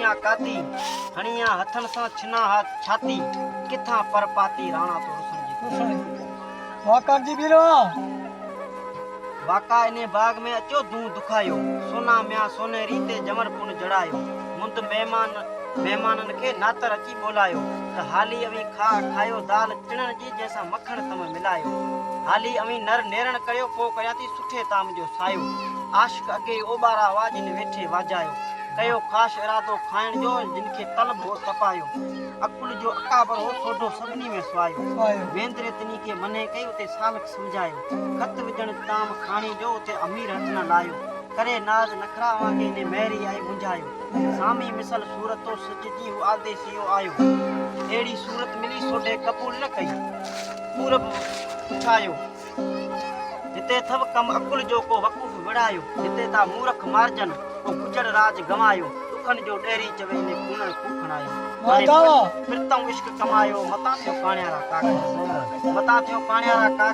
हणिया काती हणिया हथन सा छिना हाथ छाती किथा पर पाती राणा तो रुसन जी वाकर जी बीरो वाका इने बाग में अचो दूं दुखायो सोना म्या सोने रीते जमर पुन जड़ायो मुंत मेहमानन के नातर अची बोलायो त हाली अवी खा खायो दाल चिणन जी जैसा मखण तम मिलायो हाली अवी नर नेरण कयो पो कयाती सुठे ताम जो सायो आशिक अगे ओबारा आवाज ने वेठे वाजायो कयो खास इरादो खाइण जो जिनके तलब हो तपायो अकुल जो अकाबर हो सोडो सभनी में स्वायो वेंद्रे तनी के मने कई उते सालक समझायो खत विजण ताम खाणी जो उते अमीर हथ न लायो करे नाज नखरा वांगे ने मैरी आई मुंझायो सामी मिसल सूरतो सजजी हु आदेसियो आयो एड़ी सूरत मिली सोडे कबूल न कई पूरब उठायो जिते थव कम अकुल जो को वकूफ विड़ायो जिते ता मूरख मारजन को गुजर राज गवायो दुखन जो डेरी चवे ने कुणन कुखणायो वाह फिरतम इश्क कमायो मता थियो काण्यारा काका मता थियो काण्यारा काका